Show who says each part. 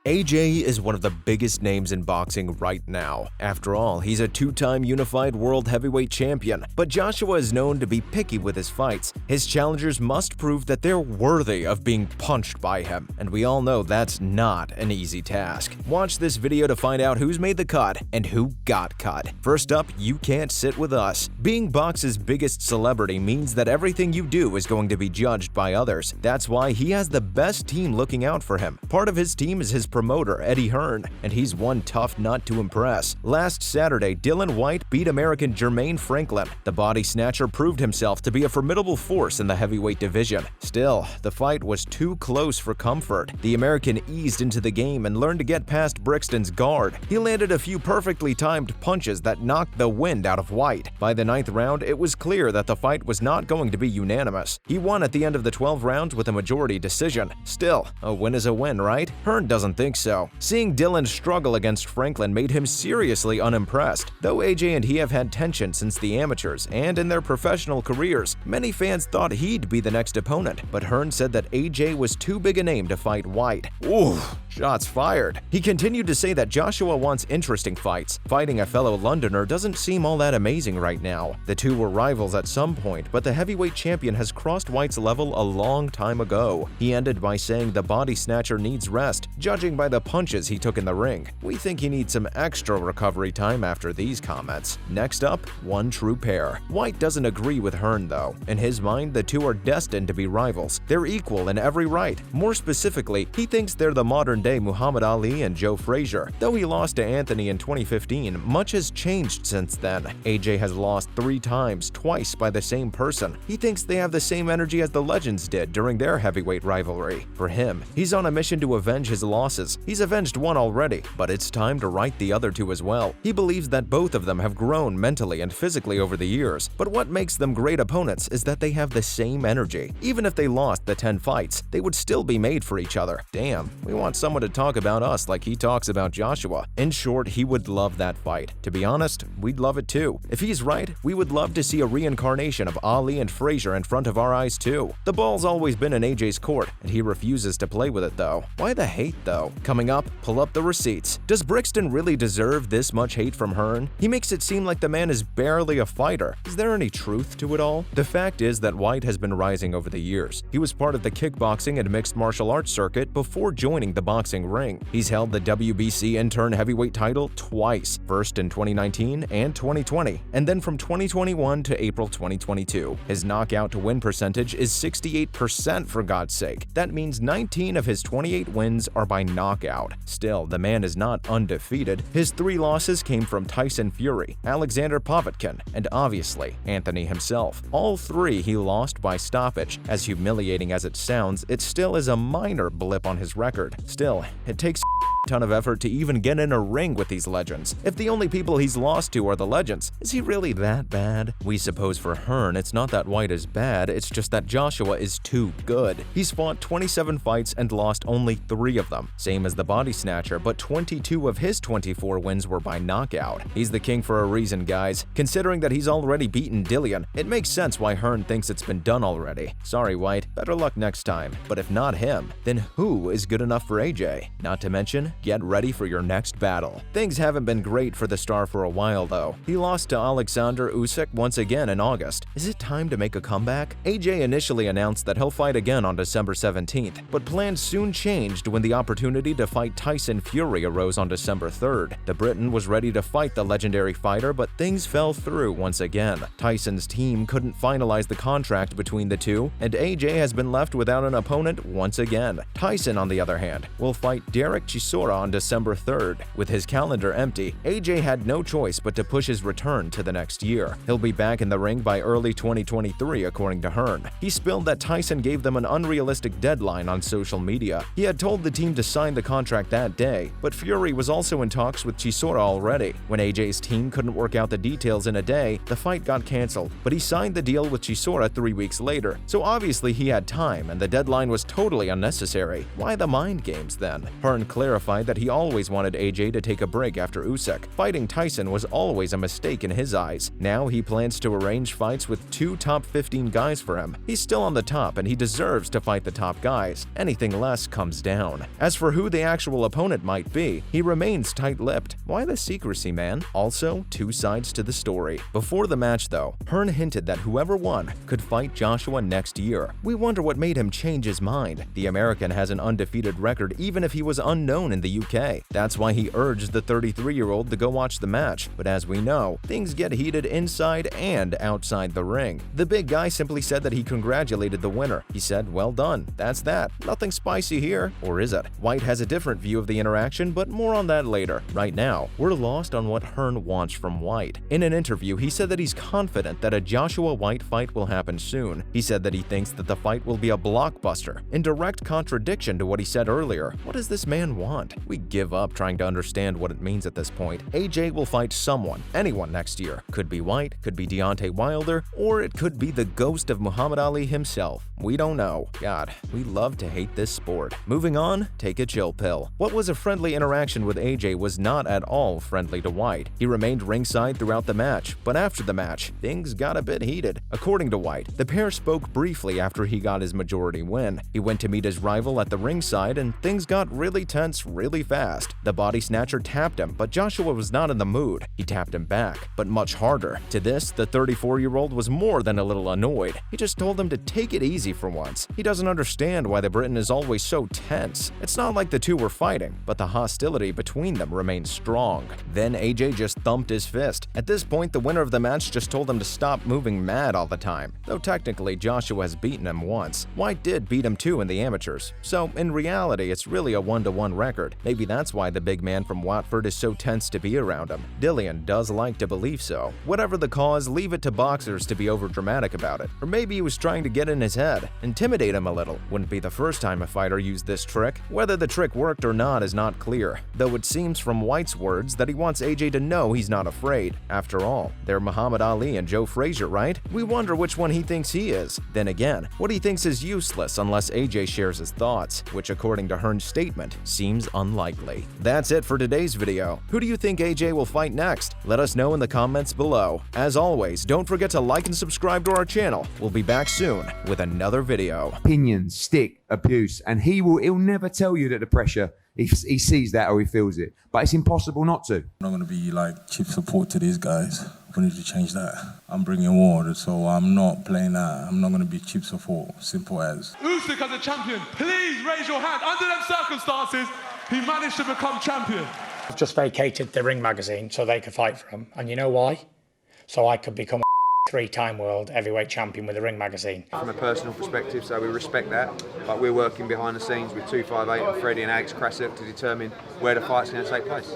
Speaker 1: AJ is one of the biggest names in boxing right now. After all, he's a two-time unified world heavyweight champion, but Joshua is known to be picky with his fights. His challengers must prove that they're worthy of being punched by him, and we all know that's not an easy task. Watch this video to find out who's made the cut and who got cut. First up, you can't sit with us. Being box's biggest celebrity means that everything you do is going to be judged by others. That's why he has the best team looking out for him. Part of his team is his promoter, Eddie Hearn, and he's one tough nut to impress. Last Saturday, Dillian Whyte beat American Jermaine Franklin. The body snatcher proved himself to be a formidable force in the heavyweight division. Still, the fight was too close for comfort. The American eased into the game and learned to get past Brixton's guard. He landed a few perfectly timed punches that knocked the wind out of Whyte. By the 9th round, it was clear that the fight was not going to be unanimous. He won at the end of the 12 rounds with a majority decision. Still, a win is a win, right? Hearn doesn't think so. Seeing Dillian struggle against Franklin made him seriously unimpressed. Though AJ and he have had tension since the amateurs and in their professional careers, many fans thought he'd be the next opponent, but Hearn said that AJ was too big a name to fight Whyte. Ooh, shots fired. He continued to say that Joshua wants interesting fights. Fighting a fellow Londoner doesn't seem all that amazing right now. The two were rivals at some point, but the heavyweight champion has crossed Whyte's level a long time ago. He ended by saying the body snatcher needs rest, judging by the punches he took in the ring. We think he needs some extra recovery time after these comments. Next up, one true pair. Whyte doesn't agree with Hearn though. In his mind, the two are destined to be rivals. They're equal in every right. More specifically, he thinks they're the modern-day Muhammad Ali and Joe Frazier. Though he lost to Anthony in 2015, much has changed since then. AJ has lost 3 times, twice by the same person. He thinks they have the same energy as the legends did during their heavyweight rivalry. For him, he's on a mission to avenge his losses. He's avenged one already, but it's time to right the other two as well. He believes that both of them have grown mentally and physically over the years, but what makes them great opponents is that they have the same energy. Even if they lost the 10 fights, they would still be made for each other. Damn, we want someone to talk about us like he talks about Joshua. In short, he would love that fight. To be honest, we'd love it too. If he's right, we would love to see a reincarnation of Ali and Frazier in front of our eyes too. The ball's always been in AJ's court, and he refuses to play with it though. Why the hate though? Coming up, pull up the receipts. Does Brixton really deserve this much hate from Hearn? He makes it seem like the man is barely a fighter. Is there any truth to it all? The fact is that Whyte has been rising over the years. He was part of the kickboxing and mixed martial arts circuit before joining the boxing ring. He's held the WBC intern heavyweight title twice, first in 2019 and 2020, and then from 2021 to April 2022. His knockout to win percentage is 68% for God's sake. That means 19 of his 28 wins are by knockout. Still, the man is not undefeated. His 3 losses came from Tyson Fury, Alexander Povetkin, and obviously Anthony himself. All 3 he lost by stoppage. As humiliating as it sounds, it still is a minor blip on his record. Still, it takes a ton of effort to even get in a ring with these legends. If the only people he's lost to are the legends, is he really that bad? We suppose for Hearn, it's not that Whyte is bad, it's just that Joshua is too good. He's fought 27 fights and lost only 3 of them, same as the body snatcher, but 22 of his 24 wins were by knockout. He's the king for a reason, guys. Considering that he's already beaten Dillian, it makes sense why Hearn thinks it's been done already. Sorry, Whyte, better luck next time. But if not him, then who is good enough for AJ? Not to mention, get ready for your next battle. Things haven't been great for the star for a while though. He lost to Alexander Usyk once again in August. Is it time to make a comeback? AJ initially announced that he'll fight again on December 17th, but plans soon changed when the opportunity to fight Tyson Fury arose on December 3rd. The Briton was ready to fight the legendary fighter, but things fell through once again. Tyson's team couldn't finalize the contract between the two, and AJ has been left without an opponent once again. Tyson, on the other hand, will fight Derek Chisora on December 3rd. With his calendar empty, AJ had no choice but to push his return to the next year. He'll be back in the ring by early 2023, according to Hearn. He spilled that Tyson gave them an unrealistic deadline on social media. He had told the team to sign the contract that day, but Fury was also in talks with Chisora already. When AJ's team couldn't work out the details in a day, the fight got cancelled, but he signed the deal with Chisora 3 weeks later. So obviously he had time, and the deadline was totally unnecessary. Why the mind games then? Hearn clarified clarified that he always wanted AJ to take a break after Usyk. Fighting Tyson was always a mistake in his eyes. Now he plans to arrange fights with 2 top 15 guys for him. He's still on the top and he deserves to fight the top guys. Anything less comes down. As for who the actual opponent might be, he remains tight-lipped. Why the secrecy, man? Also, 2 sides to the story. Before the match, though, Hearn hinted that whoever won could fight Joshua next year. We wonder what made him change his mind. The American has an undefeated record even if he was unknown in the UK. That's why he urged the 33-year-old to go watch the match. But as we know, things get heated inside and outside the ring. The big guy simply said that he congratulated the winner. He said, "Well done, that's that. Nothing spicy here." Or is it? Whyte has a different view of the interaction, but more on that later. Right now, we're lost on what Hearn wants from Whyte. In an interview, he said that he's confident that a Joshua Whyte fight will happen soon. He said that he thinks that the fight will be a blockbuster, in direct contradiction to what he said earlier. What does this man want? We give up trying to understand what it means at this point. AJ will fight someone, anyone next year. Could be Whyte, could be Deontay Wilder, or it could be the ghost of Muhammad Ali himself. We don't know. God, we love to hate this sport. Moving on, take a chill pill. What was a friendly interaction with AJ was not at all friendly to Whyte. He remained ringside throughout the match, but after the match, things got a bit heated. According to Whyte, the pair spoke briefly after he got his majority win. He went to meet his rival at the ringside and things got really tense really fast. The body snatcher tapped him, but Joshua was not in the mood. He tapped him back, but much harder. To this, the 34-year-old was more than a little annoyed. He just told him to take it easy for once. He doesn't understand why the Briton is always so tense. It's not like the two were fighting, but the hostility between them remains strong. Then AJ just thumped his fist. At this point, the winner of the match just told him to stop moving mad all the time. Though technically, Joshua has beaten him once. Whyte did beat him too in the amateurs. So in reality, it's really a 1-to-1 record. Maybe that's why the big man from Watford is so tense to be around him. Dillian does like to believe so. Whatever the cause, leave it to boxers to be overdramatic about it. Or maybe he was trying to get in his head, intimidate him a little. Wouldn't be the first time a fighter used this trick. Whether the trick worked or not is not clear, though it seems from Whyte's words that he wants AJ to know he's not afraid. After all, they're Muhammad Ali and Joe Frazier, right? We wonder which one he thinks he is. Then again, what he thinks is useless unless AJ shares his thoughts, which according to Hearn's statement, seems unlikely. That's it for today's video. Who do you think AJ will fight next? Let us know in the comments below. As always, don't forget to like and subscribe to our channel. We'll be back soon with another video.
Speaker 2: Opinions, stick, abuse, and he'll never tell you that the pressure, he sees that or he feels it, but it's impossible not to.
Speaker 3: I'm not going to be like cheap support to these guys. We need to change that. I'm bringing water, so I'm not playing that. I'm not going to be cheap support, simple as.
Speaker 4: Usyk as a champion, please raise your hand. Under them circumstances, he managed to become champion.
Speaker 5: I've just vacated the Ring magazine so they could fight for him. And you know why? So I could become a 3-time world heavyweight champion with the Ring magazine.
Speaker 2: From a personal perspective, so we respect that, but we're working behind the scenes with 258 and Freddie and Alex Krasuk to determine where the fight's going to take place.